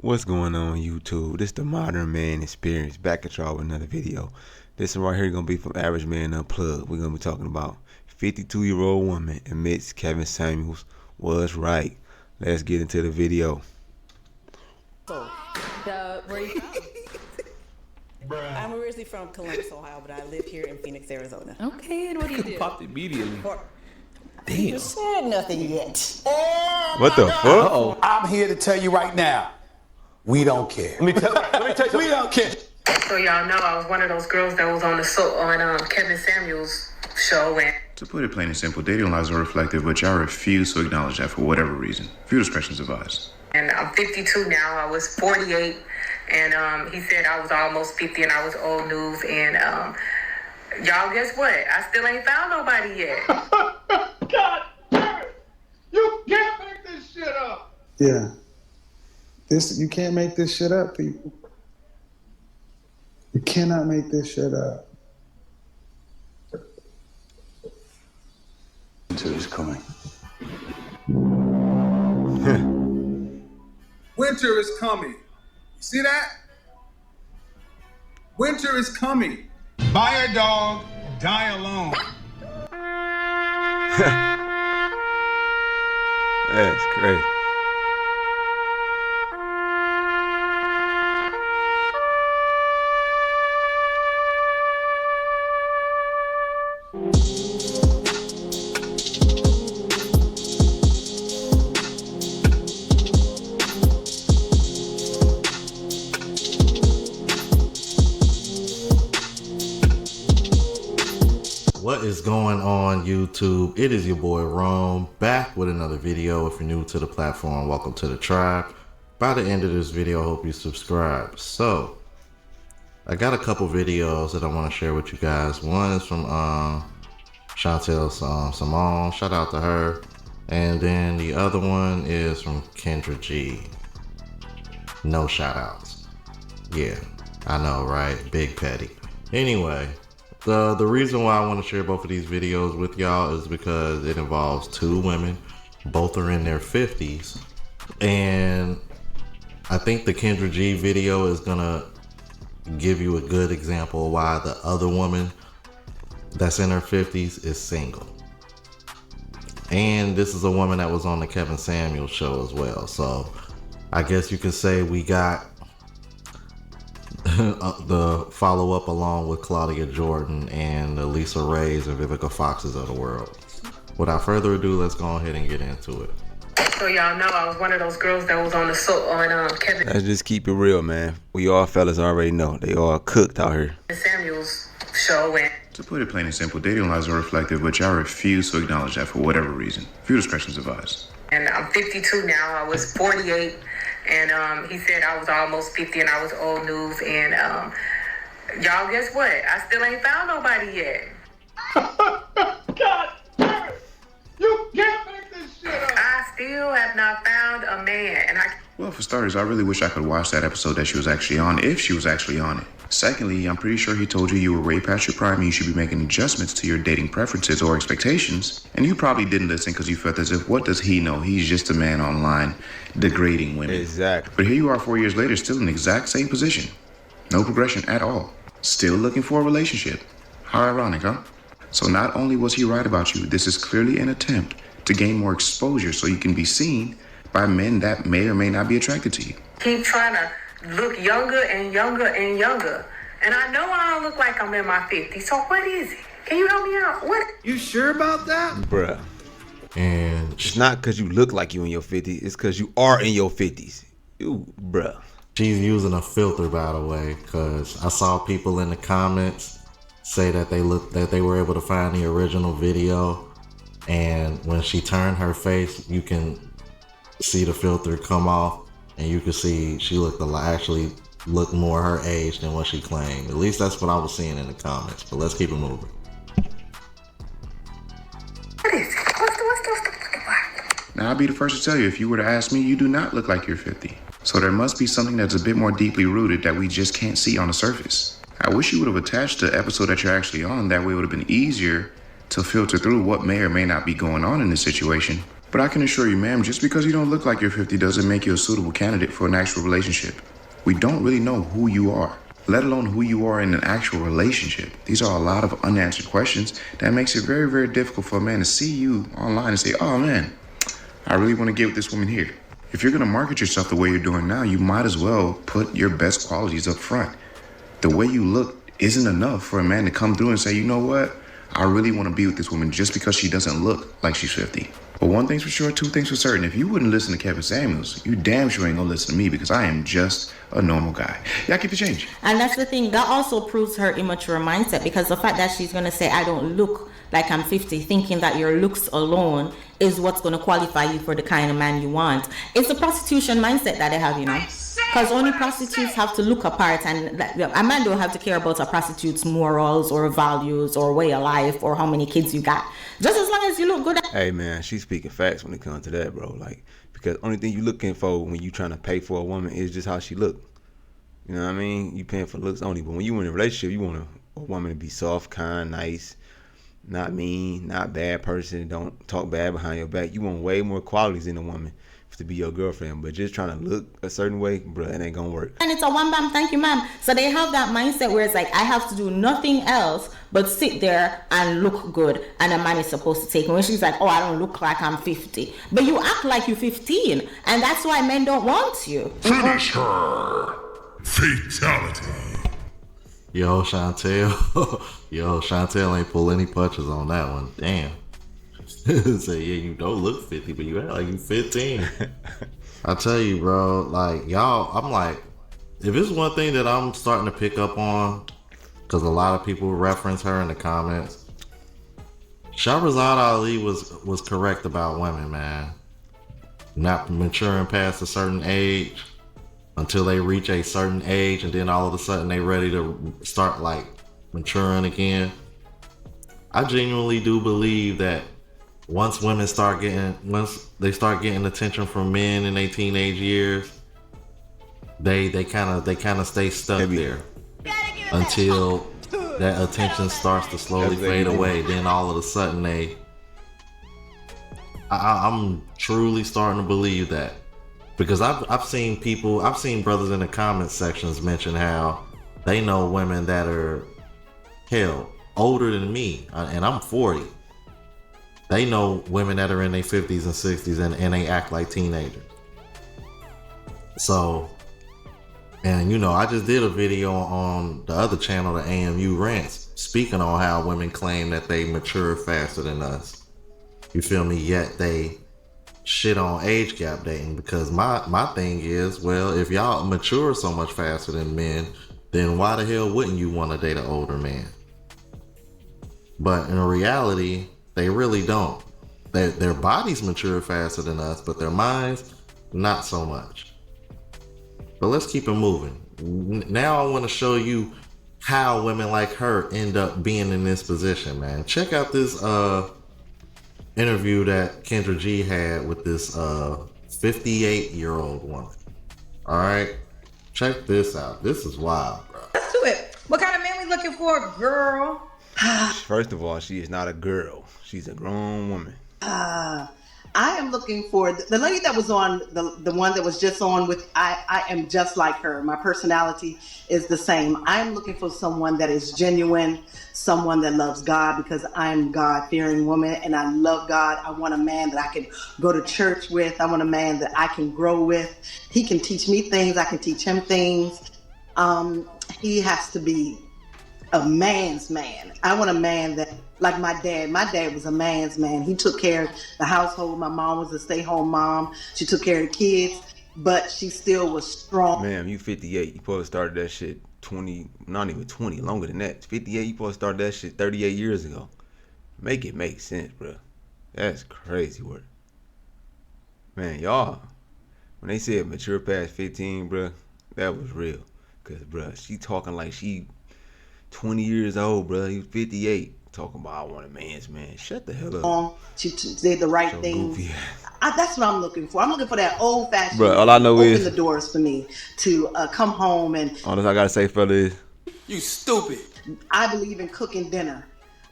What's going on YouTube? This the Modern Man Experience, back at y'all with another video. This one right here gonna be from Average Man Unplugged. We're gonna be talking about 52-year-old woman admits Kevin Samuels was right. Let's get into the video. So, where are you from? I'm originally from Columbus, Ohio, but I live here in Phoenix, Arizona. Okay, and what do you do? Popped immediately. Damn. You said nothing yet. What the fuck? Uh-oh. I'm here to tell you right now, we don't care. Let me tell you. We don't care. So y'all know I was one of those girls that was on Kevin Samuels' show. And to put it plain and simple, dating lives are reflective, but y'all refuse to acknowledge that for whatever reason. Few discretions advised. And I'm 52 now. I was 48, and he said I was almost 50 and I was old news. And y'all, guess what? I still ain't found nobody yet. God damn it! You can't make this shit up. Yeah. You can't make this shit up, people. You cannot make this shit up. Winter is coming. Winter is coming. See that? Winter is coming. Buy a dog, die alone. That's crazy. What is going on YouTube? It is your boy Rome, back with another video. If you're new to the platform, welcome to the tribe. By the end of this video, I hope you subscribe. So I got a couple videos that I want to share with you guys. One is from Chantel Simone, shout out to her. And then the other one is from Kendra G. No shout outs. Yeah, I know, right? Big petty. Anyway, the reason why I want to share both of these videos with y'all is because it involves two women. Both are in their 50s. And I think the Kendra G video is gonna give you a good example of why the other woman that's in her 50s is single. And this is a woman that was on the Kevin Samuels show as well. So I guess you could say we got the follow-up along with Claudia Jordan and the Lisa Rays and Vivica Foxes of the world. Without further ado, let's go ahead and get into it. So y'all know I was one of those girls that was on Kevin Let's just keep it real, man. We all fellas already know they all cooked out here. Samuels' show. And To put it plain and simple, dating lives are reflective, but y'all refuse to acknowledge that for whatever reason. Few discretions advised. I'm 52 now. I was 48, and he said I was almost 50 and I was old news. And y'all, guess what? I still ain't found nobody yet. God damn it! You can't make this shit up. I still have not found a man, and Well, for starters, I really wish I could watch that episode that she was actually on, if she was actually on it. Secondly, I'm pretty sure he told you were way past your prime and you should be making adjustments to your dating preferences or expectations. And you probably didn't listen because you felt as if, what does he know? He's just a man online degrading women. Exactly. But here you are 4 years later, still in the exact same position. No progression at all. Still looking for a relationship. How ironic, huh? So not only was he right about you, this is clearly an attempt to gain more exposure so you can be seen by men that may or may not be attracted to you. keep trying to look younger and younger and younger. And I know I don't look like I'm in my 50s. So what is it? Can you help me out? What? You sure about that? Bruh. And It's not because you look like you in your 50s. It's because you are in your 50s. You, bruh. she's using a filter, by the way, because I saw people in the comments say that they were able to find the original video, and when she turned her face, you can see the filter come off, and you can see she actually looked more her age than what she claimed. At least that's what I was seeing in the comments. But let's keep it moving. What is it? What's the looking like? Now, I'll be the first to tell you, if you were to ask me, you do not look like you're 50. So there must be something that's a bit more deeply rooted that we just can't see on the surface. I wish you would have attached the episode that you're actually on. That way it would have been easier to filter through what may or may not be going on in this situation. But I can assure you, ma'am, just because you don't look like you're 50 doesn't make you a suitable candidate for an actual relationship. We don't really know who you are, let alone who you are in an actual relationship. These are a lot of unanswered questions that makes it very, very difficult for a man to see you online and say, oh man, I really want to get with this woman here. If you're going to market yourself the way you're doing now, you might as well put your best qualities up front. The way you look isn't enough for a man to come through and say, you know what? I really want to be with this woman just because she doesn't look like she's 50. But one thing's for sure, two things for certain. If you wouldn't listen to Kevin Samuels, you damn sure ain't gonna listen to me because I am just a normal guy. Y'all keep the change. And that's the thing. That also proves her immature mindset, because the fact that she's going to say, I don't look like I'm 50, thinking that your looks alone is what's going to qualify you for the kind of man you want. It's a prostitution mindset that they have, you know. Because only prostitutes have to look apart, and a man don't have to care about a prostitute's morals or values or way of life or how many kids you got. Just as long as you look good. Hey man, she's speaking facts when it comes to that, bro. Like, because only thing you looking for when you trying to pay for a woman is just how she look. You know what I mean? You paying for looks only, but when you in a relationship, you want a woman to be soft, kind, nice, not mean, not bad person, don't talk bad behind your back. You want way more qualities in a woman to be your girlfriend, but just trying to look a certain way, bro, it ain't gonna work. And it's a one bam, thank you, ma'am. So they have that mindset where it's like, I have to do nothing else but sit there and look good, and a man is supposed to take me. When she's like, oh, I don't look like I'm 50, but you act like you're 15, and that's why men don't want you. Finish her. Fatality. Yo, Chantel ain't pull any punches on that one. Damn. Say, yeah, you don't look 50, but you act like you 15. I tell you, bro, like, y'all, I'm like, if it's one thing that I'm starting to pick up on, because a lot of people reference her in the comments, Shahrazad Ali was correct about women, man. Not maturing past a certain age until they reach a certain age, and then all of a sudden they ready to start like maturing again. I genuinely do believe that once they start getting attention from men in their teenage years, they kind of stay stuck there until that attention starts to slowly fade away. Then all of a sudden I'm truly starting to believe that, because I've seen brothers in the comment sections mention how they know women that are older than me, and I'm 40. They know women that are in their 50s and 60s and they act like teenagers. So, and you know, I just did a video on the other channel, the AMU Rants, speaking on how women claim that they mature faster than us. You feel me? Yet they shit on age gap dating, because my thing is, well, if y'all mature so much faster than men, then why the hell wouldn't you want to date an older man? But in reality, they really don't. Their bodies mature faster than us, but their minds, not so much. But let's keep it moving. Now I want to show you how women like her end up being in this position, man. Check out this interview that Kendra G had with this 58-year-old woman. All right, check this out. This is wild, bro. Let's do it. What kind of man we looking for, girl? First of all, she is not a girl. She's a grown woman. I am looking for the lady that was on the one that was just on with I am just like her. My personality is the same. I am looking for someone that is genuine, someone that loves God, because I'm God-fearing woman and I love God. I want a man that I can go to church with. I want a man that I can grow with. He can teach me things. I can teach him things. He has to be a man's man. I want a man that, like my dad was a man's man. He took care of the household. My mom was a stay-home mom. She took care of the kids, but she still was strong. Ma'am, you 58. You supposed to start that shit 20, not even 20, longer than that. 58, you supposed to start that shit 38 years ago. Make it make sense, bro. That's crazy work. Man, y'all, when they said mature past 15, bro, that was real. Because, bro, she talking like she 20 years old, bro. He was 58. Talking about, I want a man's man. Shut the hell up. She did the right thing. That's what I'm looking for. I'm looking for that old fashioned. Bro, all I know open is the doors for me to come home and. All I gotta say, fella, is you stupid. I believe in cooking dinner,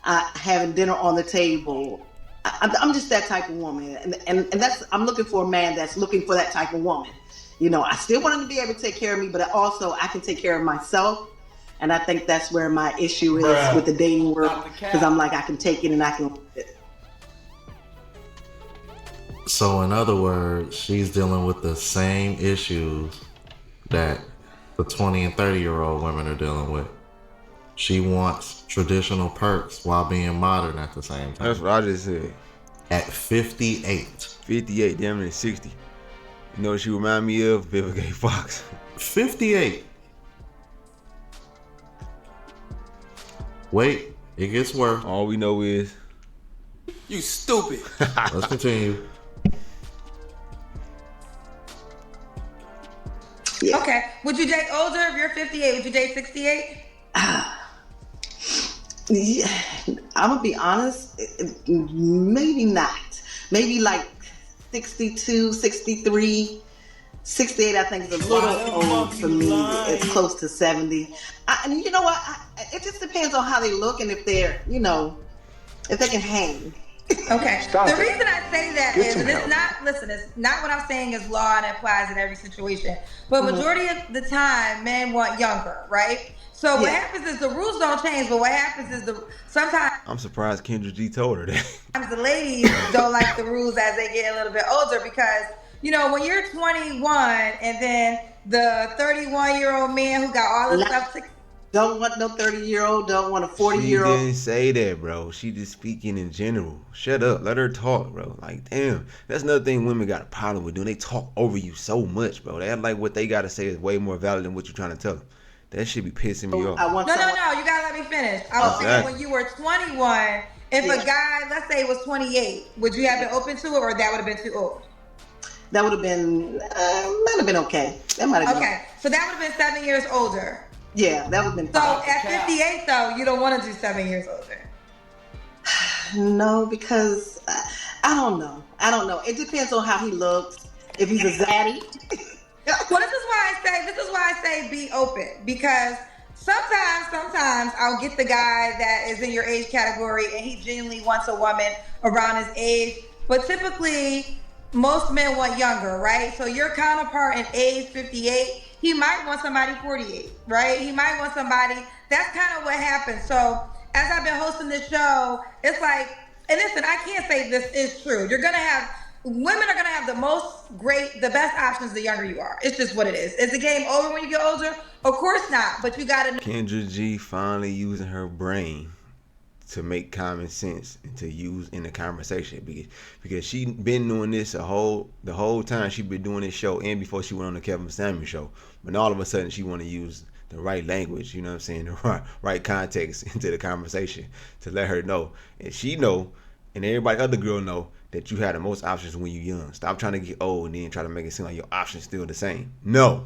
having dinner on the table, I'm just that type of woman, and that's I'm looking for a man that's looking for that type of woman. You know, I still want him to be able to take care of me, but also I can take care of myself. And I think that's where my issue is with the dating world, because I'm like, I can take it and I can. So in other words, she's dealing with the same issues that the 20 and 30-year-old women are dealing with. She wants traditional perks while being modern at the same time. That's what I just said. At 58. 58, damn near 60. You know what she remind me of? Vivica A. Fox. 58. Wait, it gets worse. All we know is... You stupid. Let's continue. Yeah. Okay. Would you date older if you're 58? Would you date 68? Yeah, I'm gonna be honest, maybe not. Maybe like 62, 63, 68 I think is a little old for me. It's close to 70. And you know what? It just depends on how they look and if they're, you know, if they can hang. Okay. The reason I say that is, and it's not, listen, it's not what I'm saying is law and applies in every situation. But majority of the time, men want younger, right? So what happens is the rules don't change, but what happens is sometimes I'm surprised Kendra G told her that. the ladies don't like the rules as they get a little bit older because, you know, when you're 21 and then the 31-year-old man who got all this stuff to... Don't want no 30-year-old, don't want a 40-year-old. She didn't say that, bro. She just speaking in general. Shut up. Let her talk, bro. Like, damn. That's another thing women got a problem with doing. They talk over you so much, bro. They act like what they got to say is way more valid than what you're trying to tell them. That shit be pissing me off. No, you gotta let me finish. I was saying when you were 21, if a guy, let's say, was 28, would you have been open to it, or that would have been too old? That would have been, might have been okay. That might have been okay. So that would have been 7 years older. Yeah, that would have been. So at 58, though, you don't want to do 7 years older. No, because I don't know. It depends on how he looks. If he's a zaddy. Well, this is why I say be open, because sometimes I'll get the guy that is in your age category and he genuinely wants a woman around his age, but typically most men want younger, right? So your counterpart in age 58, he might want somebody 48, right? He might want somebody. That's kind of what happens. So as I've been hosting this show, it's like, and listen, I can't say this is true. Women are gonna have the best options the younger you are. It's just what it is. Is the game over when you get older? Of course not, but you gotta know. Kendra G finally using her brain to make common sense and to use in the conversation, because she been doing this the whole time she been doing this show, and before she went on the Kevin Samuel show. But all of a sudden she want to use the right language, you know what I'm saying, the right context into the conversation to let her know, and she know, and everybody other girl know, that you had the most options when you're young. Stop trying to get old and then try to make it seem like your options still the same. No.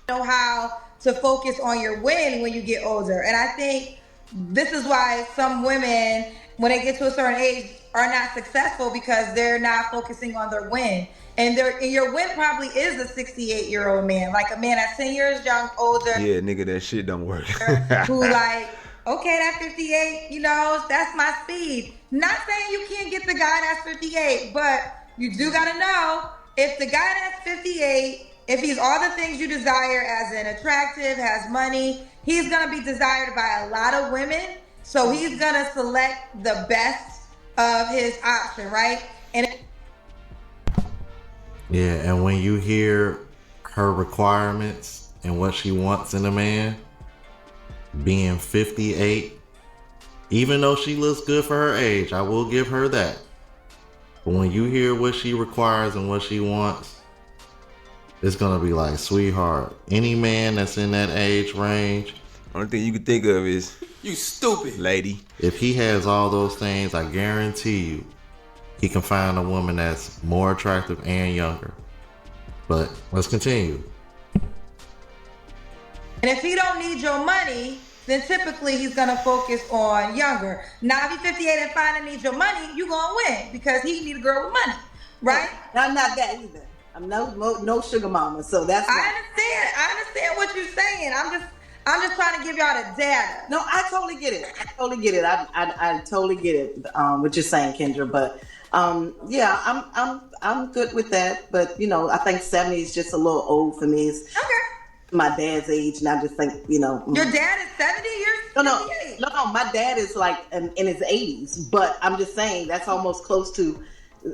Know how to focus on your win when you get older. And I think this is why some women, when they get to a certain age, are not successful, because they're not focusing on their win. And your win probably is a 68-year-old man, like a man that's 10 years young, older. Yeah, nigga, that shit don't work. Who like, okay, that 58, you know, that's my speed. Not saying you can't get the guy that's 58, but you do gotta know, if the guy that's 58, if he's all the things you desire, as in attractive, has money, he's gonna be desired by a lot of women. So he's gonna select the best of his option, right? And when you hear her requirements and what she wants in a man, being 58, even though she looks good for her age, I will give her that. But when you hear what she requires and what she wants, it's gonna be like, sweetheart, any man that's in that age range, only thing you can think of is, you stupid lady. If he has all those things, I guarantee you, he can find a woman that's more attractive and younger. But let's continue. And if he don't need your money, then typically he's gonna focus on younger. Now, if he's 58 and finally needs your money, you gonna win, because he need a girl with money, right? I'm not that either. I'm no sugar mama, so that's. I understand what you're saying. I'm just trying to give y'all the data. No, I totally get it. I totally get it. I totally get it. What you're saying, Kendra, but Yeah, I'm good with that. But I think 70 is just a little old for me. It's my dad's age, and I just think Your dad is 70. You're 58. No. My dad is like in his 80s, but I'm just saying that's almost close to,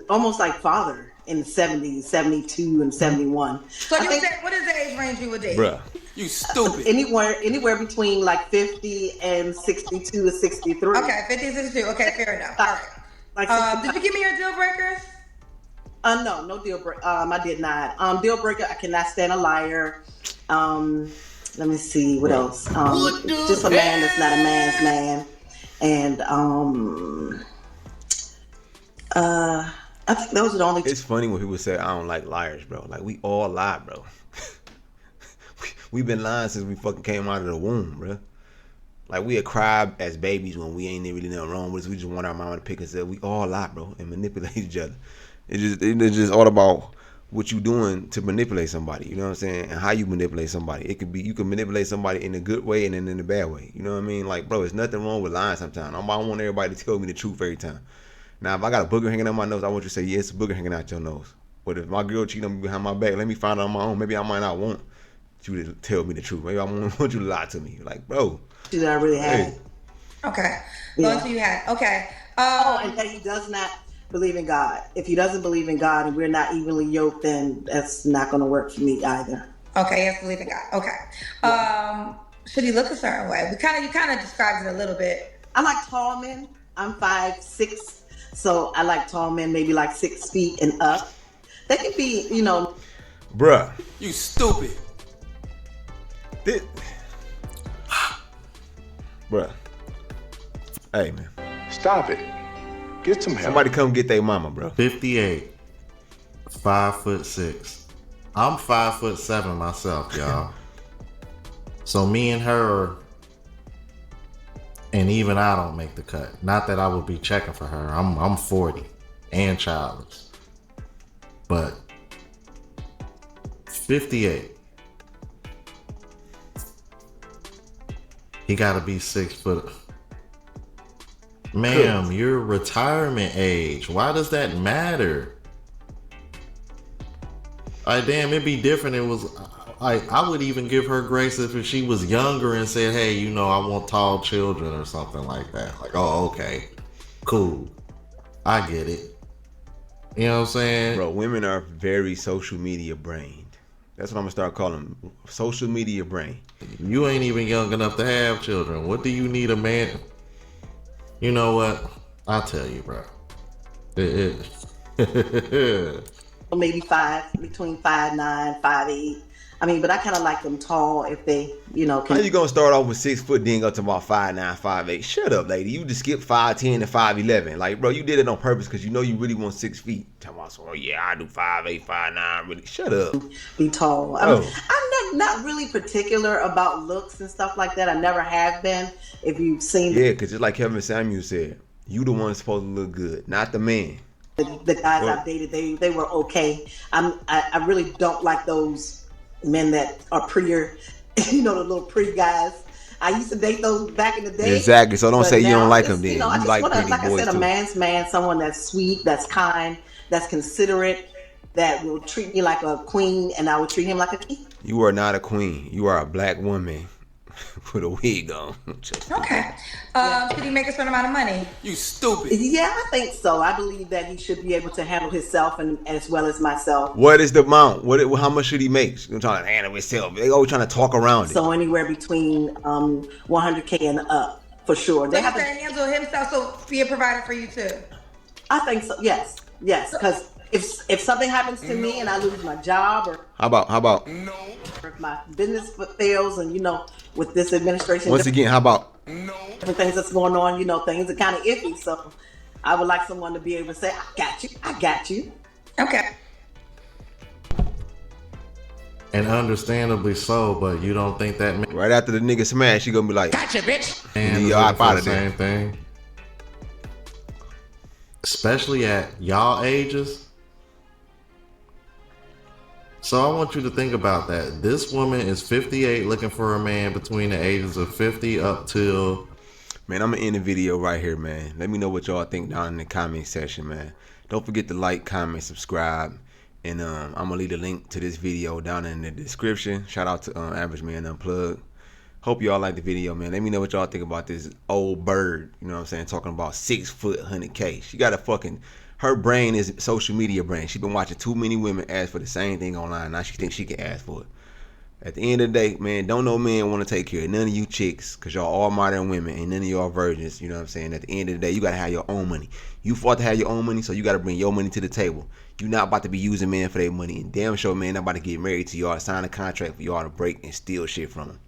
almost like father in the 70s, 72 and 71. So what is the age range you would date? Bruh. You stupid. Anywhere between like 50 and 62 to 63. Okay, 50 and 62. Okay, fair enough. All right. Like did you give me your deal breakers? No deal breaker. I did not. Deal breaker. I cannot stand a liar. Let me see what else. Just a man that's not a man's man, and I think those are the only. It's funny when people say I don't like liars, bro. Like we all lie, bro. We've been lying since we fucking came out of the womb, bro. Like we cry as babies when we ain't really nothing wrong with us. We just want our mama to pick us up. We all lie, bro, and manipulate each other. It's just all about what you doing to manipulate somebody. You know what I'm saying? And how you manipulate somebody. It could be you can manipulate somebody in a good way and then in a bad way. You know what I mean? Like, bro, there's nothing wrong with lying sometimes. I don't want everybody to tell me the truth every time. Now, if I got a booger hanging out my nose, I want you to say, yeah, it's a booger hanging out your nose. But if my girl cheating on me behind my back, let me find out on my own. Maybe I might not want you to tell me the truth. Maybe I want you to lie to me. Like, bro. That I really had. Okay. Yeah. Those you had. Okay. And that he does not believe in God. If he doesn't believe in God and we're not evenly yoked, then that's not going to work for me either. Okay, he has to believe in God. Okay. Yeah. Should he look a certain way? You kind of described it a little bit. I like tall men. I'm 5'6", so I like tall men, maybe like 6 feet and up. They can be, Bruh. You stupid. Bruh. Hey, man. Stop it. Get some help. Somebody come get their mama, bro. 58. 5'6". I'm 5'7" myself, y'all. So me and her, and even I don't make the cut. Not that I would be checking for her. I'm 40 and childless. But 58. He gotta be 6 foot. Ma'am, your retirement age. Why does that matter? Like, damn, it'd be different. It was like I would even give her grace if she was younger and said, hey, I want tall children or something like that. Like, oh, okay, cool. I get it. You know what I'm saying? Bro, women are very social media brained. That's what I'm gonna start calling them. Social media brain. You ain't even young enough to have children. What do you need a man? You know what? I'll tell you, bro. maybe between 5'9", 5'8". I mean, but I kind of like them tall if they, can. How you gonna start off with 6 foot, then go to about 5'9", 5'8"? Shut up, lady. You just skipped 5'10" and 5'11". Like, bro, you did it on purpose because you know you really want 6 feet. Tell me, oh yeah, I do 5'8", 5'9". Really, shut up. Be tall. I'm not really particular about looks and stuff like that. I never have been. If you've seen, yeah, because just like Kevin Samuel said, you the one supposed to look good, not the man. The guys I've dated, they were okay. I really don't like those men that are prettier, the little pretty guys. I used to date those back in the day. Exactly. So don't say you don't like them then. You like pretty like boys I said, too. a man's man, someone that's sweet, that's kind, that's considerate, that will treat me like a queen, and I would treat him like a king. You are not a queen. You are a black woman with a wig on. Okay. Should he make a certain amount of money? You stupid. Yeah, I think so. I believe that he should be able to handle himself and as well as myself. What is the amount? How much should he make? I'm trying to handle himself. They always trying to talk around it. So anywhere between $100K and up, for sure. They have to handle himself, so be a provider for you too. I think so. Yes. Because if something happens to me and I lose my job, or how about no, if my business fails, and with this administration, once again, how about different things that's going on, things are kind of iffy. So I would like someone to be able to say, I got you. Okay. And understandably so, but you don't think that right after the nigga smash, she gonna be like, gotcha, bitch. And you out of there. Same thing. Especially at y'all ages. So I want you to think about that. This woman is 58 looking for a man between the ages of 50 up till... Man, I'm going to end the video right here, man. Let me know what y'all think down in the comment section, man. Don't forget to like, comment, subscribe. And I'm going to leave the link to this video down in the description. Shout out to Average Man Unplugged. Hope y'all like the video, man. Let me know what y'all think about this old bird. You know what I'm saying? Talking about 6 foot, 100K. She got a fucking... Her brain is social media brain. She been watching too many women ask for the same thing online. Now she thinks she can ask for it. At the end of the day, man, don't no man want to take care of none of you chicks, because y'all all modern women and none of y'all virgins. You know what I'm saying? At the end of the day, you got to have your own money. You fought to have your own money, so you got to bring your money to the table. You not about to be using men for their money. And damn sure, man, not about to get married to y'all, sign a contract for y'all to break and steal shit from them.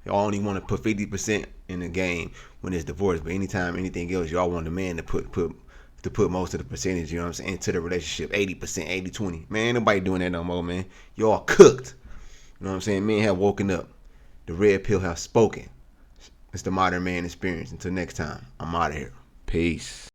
Y'all only want to put 50% in the game when it's divorce, but anytime anything else, y'all want the man to put most of the percentage, you know what I'm saying, into the relationship. 80%, 80-20. Man, ain't nobody doing that no more, man. Y'all cooked. You know what I'm saying? Men have woken up. The red pill have spoken. It's the modern man experience. Until next time, I'm out of here. Peace.